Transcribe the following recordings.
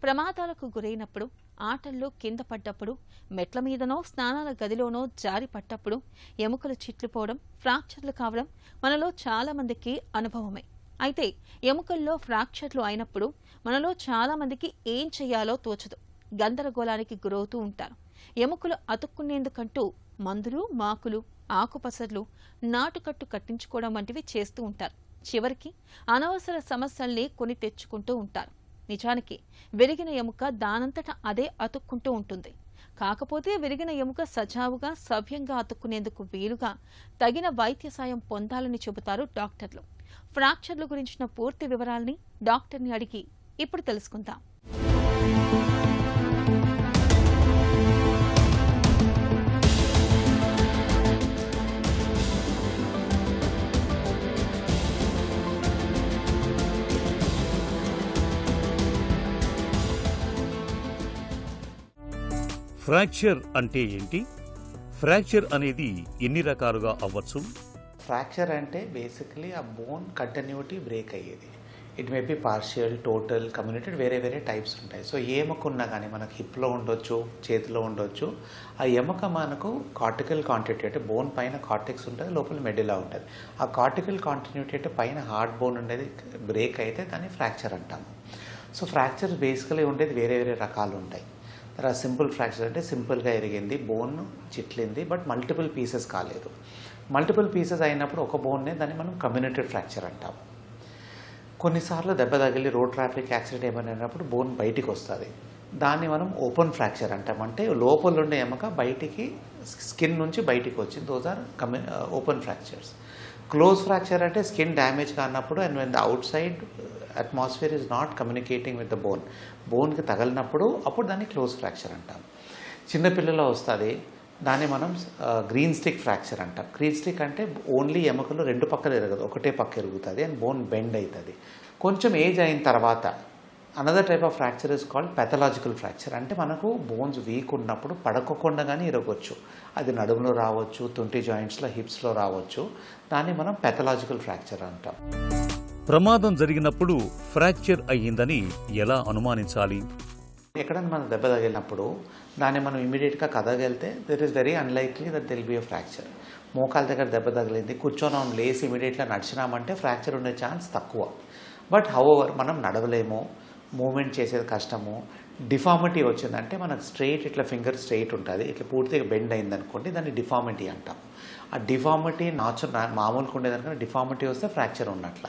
ప్రమాదాలకు గురైనప్పుడు, ఆటల్లో కింద పడ్డప్పుడు, మెట్ల మీదనో స్నానాల గదిలోనో జారి పడ్డప్పుడు ఎముకలు చిట్లిపోవడం, ఫ్రాక్చర్లు కావడం మనలో చాలా మందికి అనుభవమే. అయితే ఎముకల్లో ఫ్రాక్చర్లు అయినప్పుడు మనలో చాలా మందికి ఏం చెయ్యాలో తోచదు, గందరగోళానికి గురవుతూ ఉంటారు. ఎముకలు అతుక్కునేందుకంటూ మందులు, మాకులు, ఆకుపసర్లు, నాటుకట్టు కట్టించుకోవడం వంటివి చేస్తూ ఉంటారు. చివరికి అనవసర సమస్యల్ని కొని తెచ్చుకుంటూ ఉంటారు. నిజానికి విరిగిన ఎముక దానంతట అదే అతుక్కుంటూ ఉంటుంది. కాకపోతే విరిగిన ఎముక సజావుగా సవ్యంగా అతుక్కునేందుకు వీలుగా తగిన వైద్య సాయం పొందాలని చెబుతారు డాక్టర్లు. ఫ్రాక్చర్ల గురించిన పూర్తి వివరాల్ని డాక్టర్ని అడిగి ఇప్పుడు తెలుసుకుందాం. ఫ్రాక్చర్ అంటే ఏంటి? ఫ్రాక్చర్ అనేది ఎన్ని రకాలుగా అవ్వచ్చు? ఫ్రాక్చర్ అంటే బేసిక్లీ ఆ బోన్ కంటిన్యూటీ బ్రేక్ అయ్యేది. It may be partial, total, comminuted, వేరే వేరే టైప్స్ ఉంటాయి. సో ఏ ఎముక ఉన్నా కానీ మనకు హిప్లో ఉండొచ్చు, చేతిలో ఉండొచ్చు. ఆ ఎముక మనకు కార్టికల్ కాంటిన్యూటీ అంటే బోన్ పైన కార్టెక్స్ ఉంటుంది, లోపల మెడిలా ఉంటుంది. ఆ కార్టికల్ కాంటిన్యూటీ అంటే పైన హార్డ్ బోన్ ఉండేది బ్రేక్ అయితే దాన్ని ఫ్రాక్చర్ అంటాము. సో ఫ్రాక్చర్ బేసికలీ ఉండేది వేరే వేరే రకాలు ఉంటాయి. సింపుల్ ఫ్రాక్చర్ అంటే సింపుల్గా ఎరిగింది, బోన్ చిట్లింది, బట్ మల్టిపుల్ పీసెస్ కాలేదు. మల్టిపుల్ పీసెస్ అయినప్పుడు ఒక బోన్నే దాన్ని మనం కమ్యూనిటెడ్ ఫ్రాక్చర్ అంటాం. కొన్నిసార్లు దెబ్బ తగిలి రోడ్ ట్రాఫిక్ యాక్సిడెంట్ ఏమైనా అయినప్పుడు బోన్ బయటికి వస్తుంది, దాన్ని మనం ఓపెన్ ఫ్రాక్చర్ అంటాం. అంటే లోపల ఉండే ఎముక బయటికి స్కిన్ నుంచి బయటికి వచ్చింది, those are open fractures. Close fracture అంటే స్కిన్ డ్యామేజ్ కానప్పుడు and when the outside atmosphere is not communicating with the బోన్కి తగిలినప్పుడు అప్పుడు దాన్ని క్లోజ్ ఫ్రాక్చర్ అంటాం. చిన్నపిల్లలో వస్తుంది, దాన్ని మనం గ్రీన్ స్టిక్ ఫ్రాక్చర్ అంటాం. గ్రీన్ స్టిక్ అంటే ఓన్లీ ఎముకలు రెండు పక్కలు ఎరగదు, ఒకటే పక్క ఎరుగుతుంది అండ్ బోన్ బెండ్ అవుతుంది. కొంచెం ఏజ్ అయిన తర్వాత another type of fracture is called pathological fracture. అంటే మనకు బోన్స్ వీక్ ఉన్నప్పుడు పడకోకుండా కానీ ఇరగొచ్చు. అది నడుములో రావచ్చు, తుంటి జాయింట్స్లో, హిప్స్లో రావచ్చు. దాన్ని మనం పెథలాజికల్ ఫ్రాక్చర్ అంటాం. ప్రమాదం జరిగినప్పుడు ఫ్రాక్చర్ అయ్యిందని ఎలా అనుమానించాలి? ఎక్కడైనా మనం దెబ్బ తగిలినప్పుడు దాన్ని మనం ఇమీడియట్గా కదగలితే there is very unlikely that there will be a fracture. మోకాల దగ్గర దెబ్బ తగిలింది, కూర్చొని లేసి ఇమీడియట్గా నడిచినామంటే ఫ్రాక్చర్ ఉండే ఛాన్స్ తక్కువ. బట్ హౌఎవర్ మనం నడవలేము, మూమెంట్ చేసేది కష్టము, డిఫార్మిటీ వచ్చిందంటే మనకు స్ట్రైట్ ఇట్లా ఫింగర్ స్ట్రైట్ ఉంటుంది, ఇట్లా పూర్తిగా బెండ్ అయిందనుకోండి, దాన్ని డిఫార్మిటీ అంటాం. ఆ డిఫార్మిటీ మామూలుగా ఉండేదానికన్నా డిఫార్మిటీ వస్తే ఫ్రాక్చర్ ఉన్నట్ల.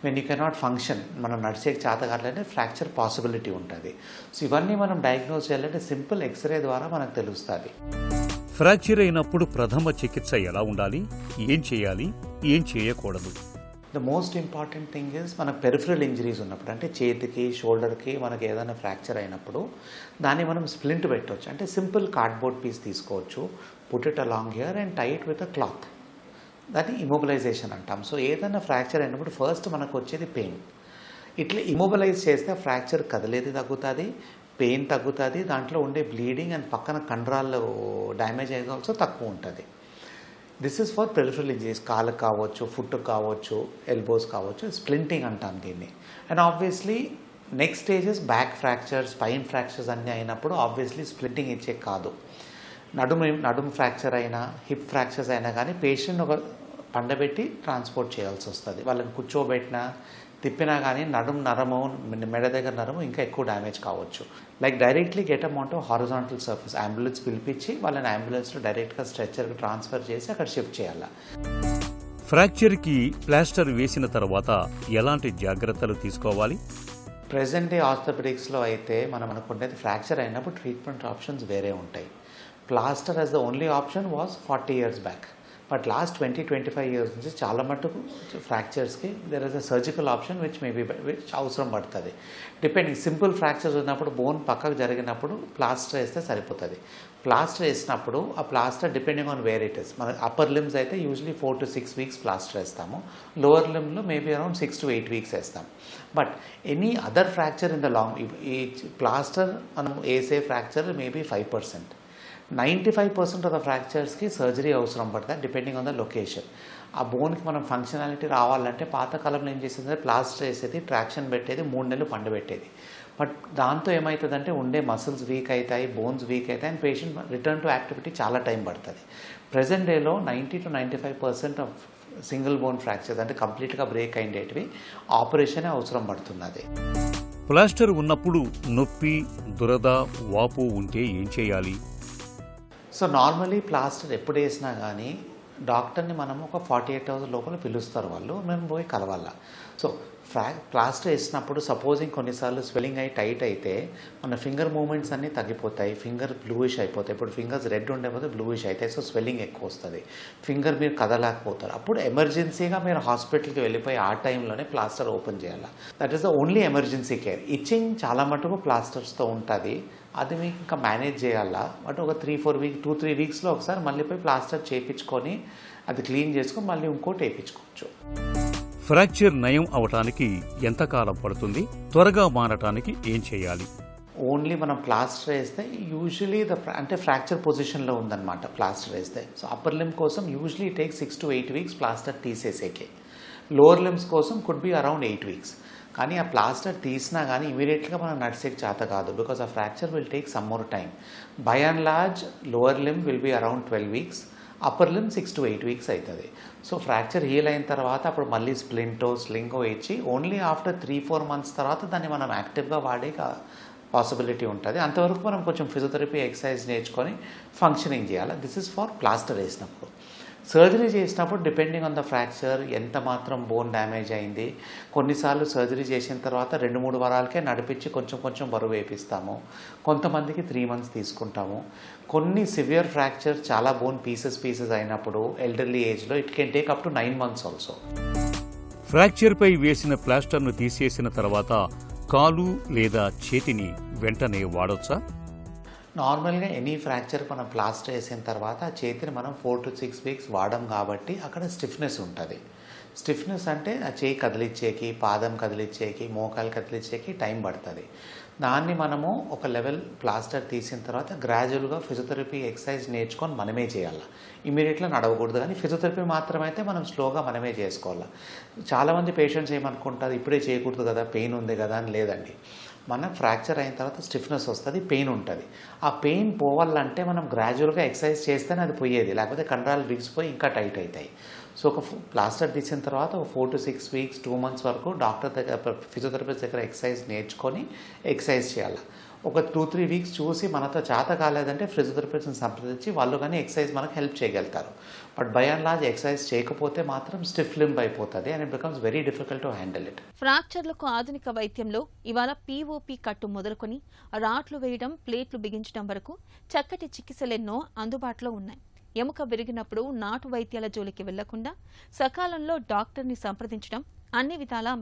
వెన్ యూ కెనాట్ ఫంక్షన్, మనం నడిచే చేత కావాలంటే ఫ్రాక్చర్ పాసిబిలిటీ ఉంటుంది. సో ఇవన్నీ మనం డయాగ్నోస్ చేయాలంటే సింపుల్ ఎక్స్రే ద్వారా మనకు తెలుస్తుంది. ఫ్రాక్చర్ అయినప్పుడు ప్రథమ చికిత్స ఎలా ఉండాలి? ఏం చేయాలి, ఏం చేయకూడదు? The most important thing is మనకు పెరిఫరల్ ఇంజరీస్ ఉన్నప్పుడు, అంటే చేతికి, షోల్డర్కి మనకి ఏదైనా ఫ్రాక్చర్ అయినప్పుడు దాన్ని మనం స్ప్లింట్ పెట్టవచ్చు. అంటే సింపుల్ కార్డ్బోర్డ్ పీస్ తీసుకోవచ్చు, put it along here and tie it with a cloth. దాన్ని ఇమొబిలైజేషన్ అంటాం. సో ఏదైనా ఫ్రాక్చర్ అయినప్పుడు ఫస్ట్ మనకు వచ్చేది పెయిన్. ఇట్లా ఇమొబిలైజ్ చేస్తే ఫ్రాక్చర్ కదిలేది తగ్గుతుంది, పెయిన్ తగ్గుతుంది, దాంట్లో ఉండే బ్లీడింగ్ అండ్ పక్కన కండరాల్లో డ్యామేజ్ అయ్యేది ఆల్సో తక్కువ ఉంటుంది. This is for peripheral injuries. కాళ్ళకు కావచ్చు, ఫుట్కి కావచ్చు, ఎల్బోస్ కావచ్చు, స్ప్లింటింగ్ అంటాం దీన్ని. And obviously next stages back fractures, spine fractures అన్నీ అయినప్పుడు ఆబ్వియస్లీ స్ప్లింటింగ్ ఇచ్చే కాదు. నడుము ఫ్రాక్చర్ అయినా, హిప్ ఫ్రాక్చర్స్ అయినా కానీ పేషెంట్ ఒక పండబెట్టి ట్రాన్స్పోర్ట్ చేయాల్సి వస్తుంది. వాళ్ళని కూర్చోబెట్టినా, తిప్పినా కానీ నడుము నరము, మెడ దగ్గర నరము ఇంకా ఎక్కువ డ్యామేజ్ కావచ్చు. Like directly get amount horizontal surface, ambulance పిలిపించి వాళ్ళని అంబులెన్స్లో డైరెక్ట్గా స్ట్రెచ్చర్కి ట్రాన్స్ఫర్ చేసి అక్కడ షిఫ్ట్ చేయాలి. ఫ్రాక్చర్కి ప్లాస్టర్ వేసిన తర్వాత ఎలాంటి జాగ్రత్తలు తీసుకోవాలి? ప్రెజెంట్ డే ఆర్థోపెడిక్స్లో అయితే మనం అనుకునేది ఫ్రాక్చర్ అయినప్పుడు ట్రీట్మెంట్ ఆప్షన్స్ వేరే ఉంటాయి. Plaster as the only option was 40 years back. But last 20-25 years నుంచి చాలా మటుకు ఫ్రాక్చర్స్కి there is a surgical option which అవసరం పడుతుంది. డిపెండింగ్, సింపుల్ ఫ్రాక్చర్స్ ఉన్నప్పుడు బోన్ పక్కకు జరిగినప్పుడు ప్లాస్టర్ వేస్తే సరిపోతుంది. ప్లాస్టర్ వేసినప్పుడు ఆ plaster depending on where it is. మన అప్పర్ లిమ్స్ అయితే యూజువలీ 4 to 6 weeks ప్లాస్టర్ వేస్తాము, లోవర్ లిమ్లో మేబీ అరౌండ్ 6 to 8 weeks వేస్తాం. But any other fracture in the long, ఈ ప్లాస్టర్ మనం వేసే ఫ్రాక్చర్ మేబీ 5%. 95% ఆఫ్ ద ఫ్రాక్చర్స్కి సర్జరీ అవసరం పడుతుంది డిపెండింగ్ ఆన్ ద లొకేషన్. ఆ బోన్కి మనం ఫంక్షనాలిటీ రావాలంటే పాతకాలంలో ఏం చేసేది, ప్లాస్టర్ వేసేది, ట్రాక్షన్ పెట్టేది, 3 నెలలు పండబెట్టేది. బట్ దాంతో ఏమవుతుందంటే ఉండే మసిల్స్ వీక్ అవుతాయి, బోన్స్ వీక్ అవుతాయి and patient return to activity చాలా టైం పడుతుంది. ప్రెజెంట్ డేలో 90 to 95% of single bone fractures అంటే కంప్లీట్గా బ్రేక్ అయ్యేటివి ఆపరేషనే అవసరం పడుతున్నది. ప్లాస్టర్ ఉన్నప్పుడు నొప్పి, దురద, వాపు ఉంటే ఏం చేయాలి? సో నార్మలీ ప్లాస్టర్ ఎప్పుడు వేసినా కానీ డాక్టర్ని మనం ఒక 48 hours లోపల పిలుస్తారు వాళ్ళు, మేము పోయి కలవాలా. సో ప్లాస్టర్ వేసినప్పుడు సపోజింగ్ కొన్నిసార్లు స్వెల్లింగ్ అయి టైట్ అయితే మన ఫింగర్ మూమెంట్స్ అన్నీ తగ్గిపోతాయి, ఫింగర్ బ్లూయిష్ అయిపోతాయి. ఇప్పుడు ఫింగర్స్ రెడ్ ఉండేపోతే బ్లూయిష్ అవుతాయి, సో స్వెల్లింగ్ ఎక్కువ వస్తుంది, ఫింగర్ మీరు కదలేకపోతారు. అప్పుడు ఎమర్జెన్సీగా మీరు హాస్పిటల్కి వెళ్ళిపోయి ఆ టైంలోనే ప్లాస్టర్ ఓపెన్ చేయాలి. That is the only emergency care. Itching చాలా మటుకు ప్లాస్టర్స్తో ఉంటుంది, అది మీకు ఇంకా మేనేజ్ చేయాలా. బట్ ఒక 2-3 వీక్స్లో ఒకసారి మళ్ళీ పోయి ప్లాస్టర్ చేయించుకొని అది క్లీన్ చేసుకొని మళ్ళీ ఇంకోటి వేయించుకోవచ్చు. ఫ్రాక్చర్ నయం అవటానికి ఎంతకాలం పడుతుంది? త్వరగా మారటానికి ఏం చేయాలి? ఓన్లీ మనం ప్లాస్టర్ వేస్తే యూజువలీ అంటే ఫ్రాక్చర్ పొజిషన్లో ఉందన్నమాట ప్లాస్టర్ వేస్తే. సో అప్పర్ లిమ్ కోసం usually take 6 to 8 weeks plaster తీసేసేకే. లోవర్ లిమ్స్ కోసం కుడ్ బి అరౌండ్ 8 weeks. కానీ ఆ ప్లాస్టర్ తీసినా కానీ ఇమీడియట్గా మనం నడిచేకి చేత కాదు, బికాస్ ఆ fracture will take some more time. By and large lower లిమ్ will be around 12 weeks, upper లిమ్ 6 to 8 weeks అవుతుంది. సో ఫ్రాక్చర్ హీల్ అయిన తర్వాత అప్పుడు మళ్ళీ స్లింగో ఇచ్చి ఓన్లీ ఆఫ్టర్ 3-4 months తర్వాత దాన్ని మనం యాక్టివ్గా వాడే పాసిబిలిటీ ఉంటుంది. అంతవరకు మనం కొంచెం ఫిజియోథెరపీ ఎక్సర్సైజ్ నేర్చుకొని ఫంక్షనింగ్ చేయాలి. దిస్ ఇస్ ఫర్ ప్లాస్టర్ వేసినప్పుడు. సర్జరీ చేసినప్పుడు డిపెండింగ్ ఆన్ ద ఫ్రాక్చర్ ఎంత మాత్రం బోన్ డ్యామేజ్ అయింది, కొన్నిసార్లు సర్జరీ చేసిన తర్వాత 2-3 వారాలకే నడిపించి కొంచెం బరువు వేపిస్తాము, కొంతమందికి 3 months తీసుకుంటాము. కొన్ని సివియర్ ఫ్రాక్చర్ చాలా బోన్ పీసెస్ అయినప్పుడు ఎల్డర్లీ ఏజ్లో it can take up to 9 months also. ఫ్రాక్చర్పై వేసిన ప్లాస్టర్ను తీసేసిన తర్వాత కాలు లేదా చేతిని వెంటనే వాడొచ్చా? నార్మల్గా ఎనీ ఫ్రాక్చర్ మనం ప్లాస్టర్ వేసిన తర్వాత చేతిని మనం 4 to 6 weeks వాడడం కాబట్టి అక్కడ స్టిఫ్నెస్ ఉంటుంది. స్టిఫ్నెస్ అంటే ఆ చేయి కదిలిచ్చేకి, పాదం కదిలిచ్చేకి, మోకాలు కదిలిచ్చేకి టైం పడుతుంది. దాన్ని మనము ఒక లెవెల్ ప్లాస్టర్ తీసిన తర్వాత గ్రాడ్యువల్గా ఫిజియోథెరపీ ఎక్సర్సైజ్ నేర్చుకొని మనమే చేయాలి. ఇమీడియట్గా నడవకూడదు, కానీ ఫిజియోథెరపీ మాత్రమైతే మనం స్లోగా మనమే చేసుకోవాలి. చాలామంది పేషెంట్స్ ఏమనుకుంటారు ఇప్పుడే చేయకూడదు కదా, పెయిన్ ఉంది కదా అని. లేదండి, మనం ఫ్రాక్చర్ అయిన తర్వాత స్టిఫ్నెస్ వస్తుంది, పెయిన్ ఉంటుంది. ఆ పెయిన్ పోవాలంటే మనం గ్రాడ్యువల్గా ఎక్సర్సైజ్ చేస్తేనే అది పోయేది, లేకపోతే కండరాలు బిగిసిపోయి ఇంకా టైట్ అవుతాయి. సో ఒక ప్లాస్టర్ తీసిన తర్వాత ఒక 4 to 6 weeks 2 months వరకు డాక్టర్ దగ్గర ఫిజియోథెరపిస్ట్ దగ్గర ఎక్సర్సైజ్ నేర్చుకొని ఎక్సర్సైజ్ చేయాలి. ఒక 2-3 weeks చూసి మనతో చేత కాలేదంటే ఫిజియోథెరపిస్ట్ని సంప్రదించి వాళ్ళు కానీ ఎక్సర్సైజ్ మనకు హెల్ప్ చేయగలుగుతారు. But by and large exercise చేయకపోతే మాత్రం స్టిఫ్ లింబ్ అయిపోతుంది and it becomes very difficult to handle it. ఫ్రాక్చర్లకు ఆధునిక వైద్యంలో ఇవాళ POP కట్టు మొదలుకొని రాట్లు వేయడం, ప్లేట్లు బిగించడం వరకు చక్కటి చికిత్సలెన్నో అందుబాటులో ఉన్నాయి. ఎముక విరిగినప్పుడు నాటు వైద్యాల జోలికి వెళ్లకుండా సకాలంలో డాక్టర్ని సంప్రదించడం అన్ని విధాలా